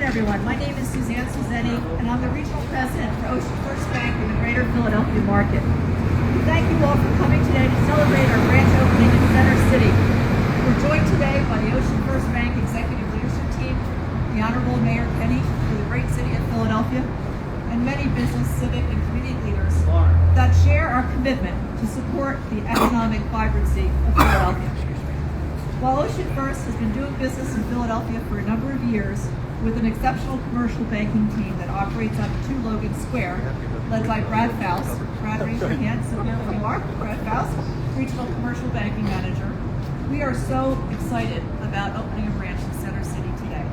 everyone. My name is Suzanne Suzzetti, and I'm the Regional President for Ocean First Bank in the Greater Philadelphia market. We thank you all for coming today to celebrate our branch opening in Center City. We're joined today by the Ocean First Bank Executive Leadership Team, the Honorable Mayor Kenny for the great city of Philadelphia, and many business, civic, and community leaders that share our commitment to support the economic vibrancy of Philadelphia. While Ocean First has been doing business in Philadelphia for a number of years with an exceptional commercial banking team that operates out of 2 Logan Square, led by Brad Faust. Brad, raise your hand so here you are. Brad Faust, Regional Commercial Banking Manager. We are so excited about opening a branch in Center City today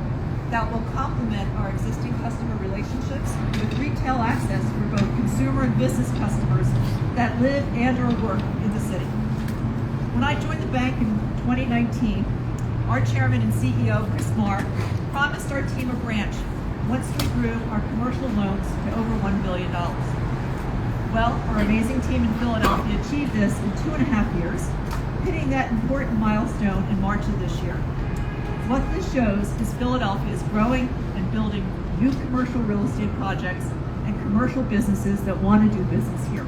that will complement our existing customer relationships with retail access for both consumer and business customers that live and or work in the city. When I joined the bank in 2019, our chairman and CEO, Chris Marr, promised our team a branch once we grew our commercial loans to over $1 billion. Well, our amazing team in Philadelphia achieved this in 2.5 years, hitting that important milestone in March of this year. What this shows is Philadelphia is growing and building new commercial real estate projects and commercial businesses that want to do business here.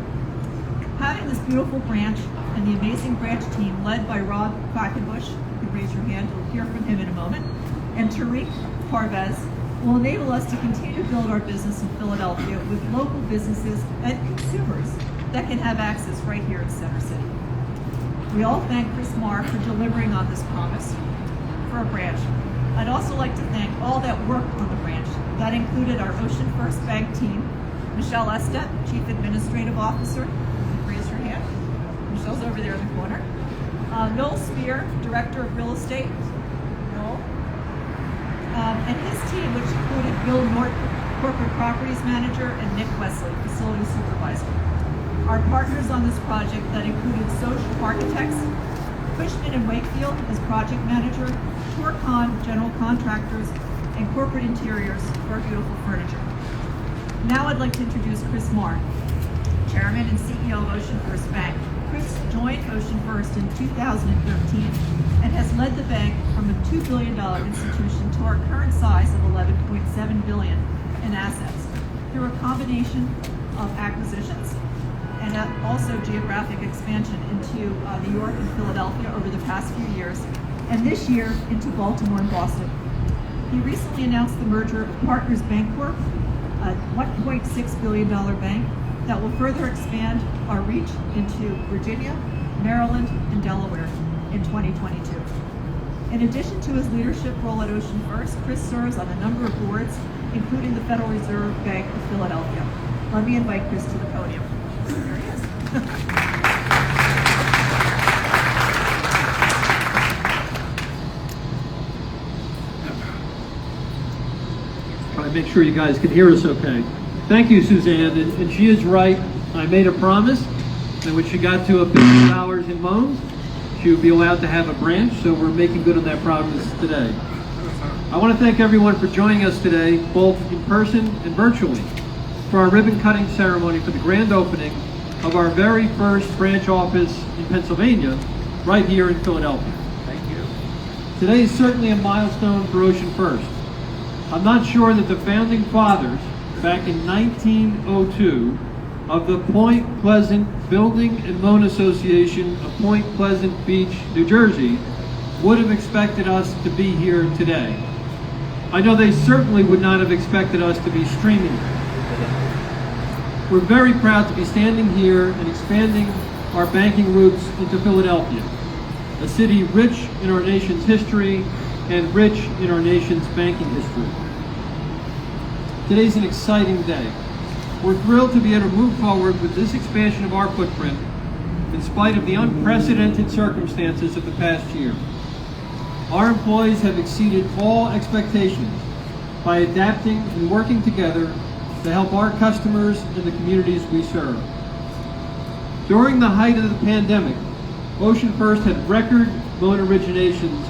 Having this beautiful branch and the amazing branch team led by Rob Quackenbush, you can raise your hand, you'll hear from him in a moment, and Tariq Parvez will enable us to continue to build our business in Philadelphia with local businesses and consumers that can have access right here in Center City. We all thank Chris Marr for delivering on this promise for a branch. I'd also like to thank all that worked on the branch. That included our Ocean First Bank team, Michelle Estet, Chief Administrative Officer, raise your hand. Michelle's over there in the corner. Noel Spear, Director of Real Estate. Noel. And his team, which included Bill Norton, Corporate Properties Manager, and Nick Wesley, Facility Supervisor. Our partners on this project that included Social Architects, Cushman & Wakefield as Project Manager, Torcon General Contractors, and Corporate Interiors for our beautiful furniture. Now I'd like to introduce Chris Marr, Chairman and CEO of Ocean First Bank. Chris joined Ocean First in 2013 and has led the bank from a $2 billion institution to our current size of $11.7 billion in assets through a combination of acquisitions and also geographic expansion into New York and Philadelphia over the past few years, and this year into Baltimore and Boston. He recently announced the merger of Partners Bancorp, a $1.6 billion bank that will further expand our reach into Virginia, Maryland, and Delaware in 2022. In addition to his leadership role at Ocean First, Chris serves on a number of boards, including the Federal Reserve Bank of Philadelphia. Let me invite Chris to the podium. There he is. Try to make sure you guys can hear us okay. Thank you, Suzanne, and she is right. I made a promise that when she got to $1 billion in loans, she would be allowed to have a branch, so we're making good on that promise today. I want to thank everyone for joining us today, both in person and virtually, for our ribbon cutting ceremony for the grand opening of our very first branch office in Pennsylvania, right here in Philadelphia. Thank you. Today is certainly a milestone for Ocean First. I'm not sure that the founding fathers, back in 1902, of the Point Pleasant Building and Loan Association of Point Pleasant Beach, New Jersey, would have expected us to be here today. I know they certainly would not have expected us to be streaming. We're very proud to be standing here and expanding our banking roots into Philadelphia, a city rich in our nation's history and rich in our nation's banking history. Today's an exciting day. We're thrilled to be able to move forward with this expansion of our footprint in spite of the unprecedented circumstances of the past year. Our employees have exceeded all expectations by adapting and working together to help our customers and the communities we serve. During the height of the pandemic, Ocean First had record loan originations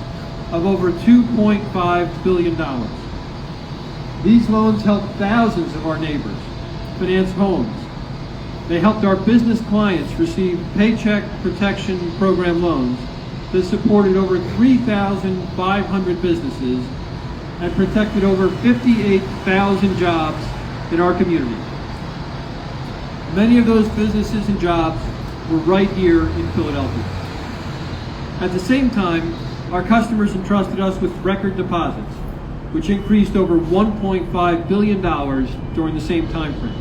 of over $2.5 billion. These loans helped thousands of our neighbors finance homes. They helped our business clients receive Paycheck Protection Program loans that supported over 3,500 businesses and protected over 58,000 jobs in our community. Many of those businesses and jobs were right here in Philadelphia. At the same time, our customers entrusted us with record deposits, which increased over $1.5 billion during the same time frame.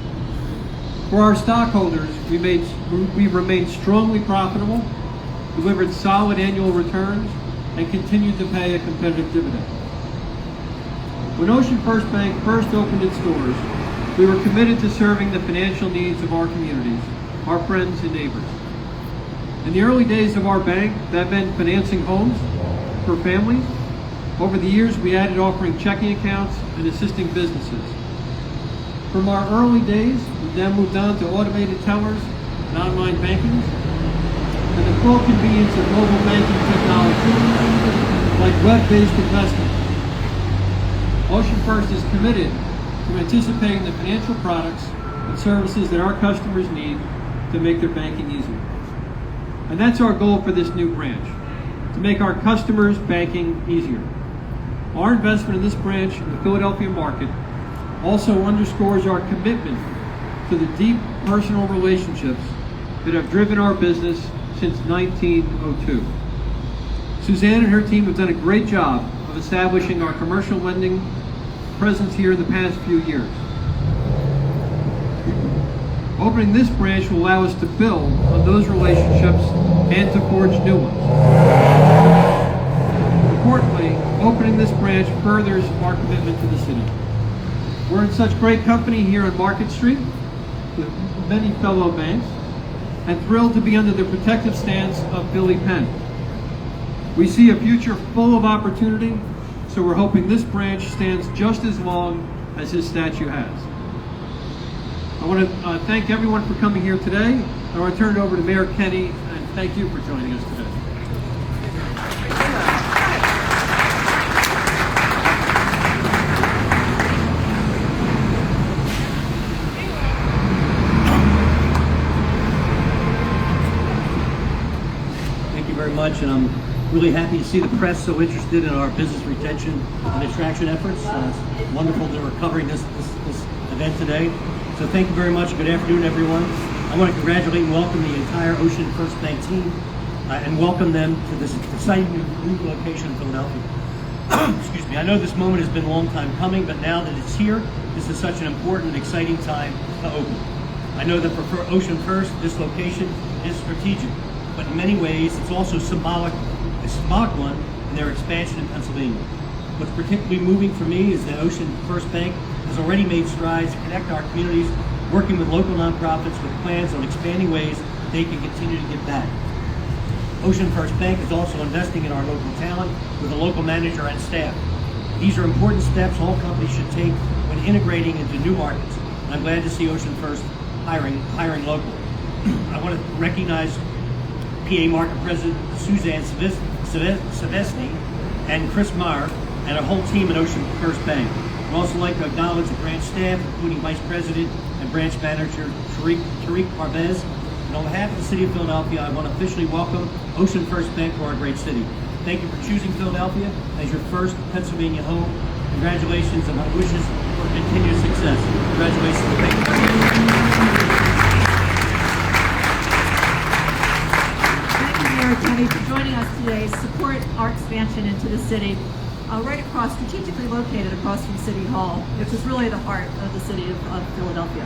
For our stockholders, we remained strongly profitable, delivered solid annual returns, and continued to pay a competitive dividend. When Ocean First Bank first opened its doors, we were committed to serving the financial needs of our communities, our friends and neighbors. In the early days of our bank, that meant financing homes for families. Over the years, we added offering checking accounts and assisting businesses. From our early days, we then moved on to automated tellers and online banking, and the full convenience of mobile banking technology, like web-based investment. Ocean First is committed to anticipating the financial products and services that our customers need to make their banking easier. And that's our goal for this new branch, to make our customers' banking easier. Our investment in this branch in the Philadelphia market also underscores our commitment to the deep personal relationships that have driven our business since 1902. Suzanne and her team have done a great job of establishing our commercial lending presence here in the past few years. Opening this branch will allow us to build on those relationships and to forge new ones. Importantly, opening this branch furthers our commitment to the city. We're in such great company here on Market Street with many fellow banks, and thrilled to be under the protective stance of Billy Penn. We see a future full of opportunity, so we're hoping this branch stands just as long as his statue has. I want to thank everyone for coming here today. I want to turn it over to Mayor Kenny, and thank you for joining us today. Thank you very much, and I'm really happy to see the press so interested in our business retention and attraction efforts. It's wonderful that we're covering this event today. So thank you very much. Good afternoon, everyone. I want to congratulate and welcome the entire Ocean First Bank team and welcome them to this exciting new location in Philadelphia. Excuse me. I know this moment has been a long time coming, but now that it's here, this is such an important, exciting time to open. I know that for Ocean First, this location is strategic, but in many ways, it's also a symbolic one in their expansion in Pennsylvania. What's particularly moving for me is that Ocean First Bank has already made strides to connect our communities, working with local nonprofits with plans on expanding ways they can continue to give back. Ocean First Bank is also investing in our local talent with a local manager and staff. These are important steps all companies should take when integrating into new markets, and I'm glad to see Ocean First hiring local. I want to recognize PA Market President Suzanne Savesny and Chris Meyer and our whole team at Ocean First Bank. I'd also like to acknowledge the branch staff, including Vice President and Branch Manager Tariq Parvez. And on behalf of the City of Philadelphia, I want to officially welcome Ocean First Bank to our great city. Thank you for choosing Philadelphia as your first Pennsylvania home. Congratulations, and my wishes for continued success. Congratulations, and thank you very much. Thank you, Mayor Kenny, for joining us today to support our expansion into the city. Strategically located across from City Hall, which is really the heart of the city of Philadelphia.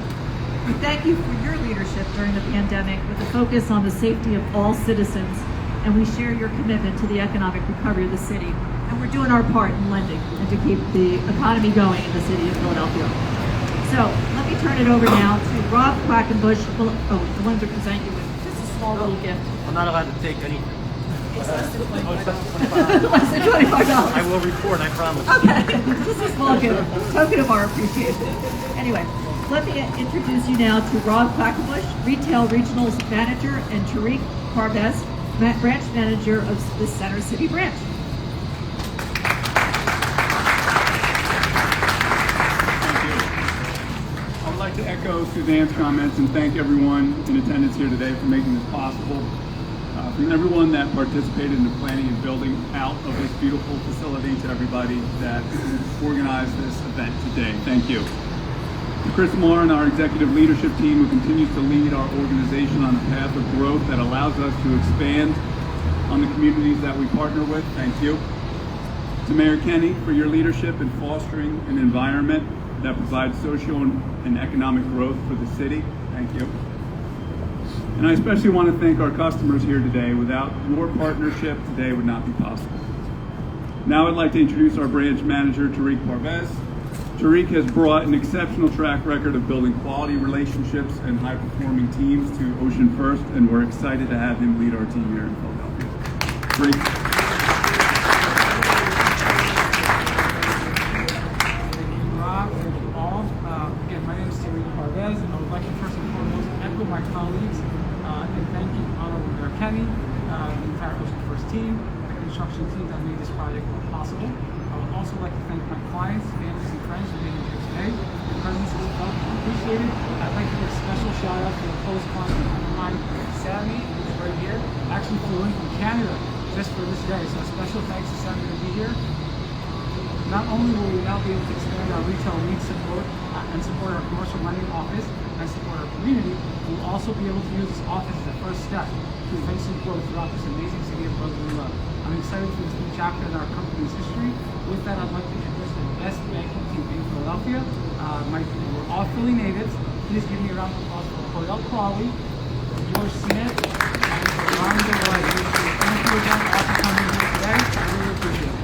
We thank you for your leadership during the pandemic with a focus on the safety of all citizens, and we share your commitment to the economic recovery of the city. And we're doing our part in lending and to keep the economy going in the city of Philadelphia. So let me turn it over now to Rob Quackenbush. I wanted to present you with just a small little gift. I'm not allowed to take anything. It's less than $25. Less than $25. I will report, I promise. Okay, just a small gift, token of our appreciation. Anyway, let me introduce you now to Rob Quackenbush, Retail Regionals Manager, and Tariq Parvez, Branch Manager of the Center City Branch. Thank you. I would like to echo Suzanne's comments and thank everyone in attendance here today for making this possible. from everyone that participated in the planning and building out of this beautiful facility to everybody that organized this event today. Thank you. To Chris Moore and our executive leadership team who continues to lead our organization on a path of growth that allows us to expand on the communities that we partner with. Thank you. To Mayor Kenny for your leadership in fostering an environment that provides social and economic growth for the city. Thank you. And I especially want to thank our customers here today. Without your partnership, today would not be possible. Now I'd like to introduce our branch manager, Tariq Parvez. Tariq has brought an exceptional track record of building quality relationships and high-performing teams to Ocean First, and we're excited to have him lead our team here in Philadelphia. Tariq. Again, my name is Tariq Parvez, and I would like to first and foremost echo my colleagues and thank you, Honorable Mayor Kenny, the entire Ocean First team, the construction team that made this project possible. I would also like to thank my clients, families, and friends for being here today. Your presence is felt and appreciated. I'd like to give a special shout out to a close client of mine, Sammy, who's right here, actually flew in from Canada just for this day. So a special thanks to Sammy to be here. Not only will we now be able to expand our retail lead support and support our commercial lending office and support our community, we'll also be able to use this office as a first step to eventually grow throughout this amazing city of brotherly love. I'm excited for this new chapter in our company's history. With that, I'd like to introduce the best banking team in Philadelphia. We're all Philly natives. Please give me a round of applause for Cordell Crawley, George Smith, and Ron DeRoy. Thank you again all for coming here today. I really appreciate it.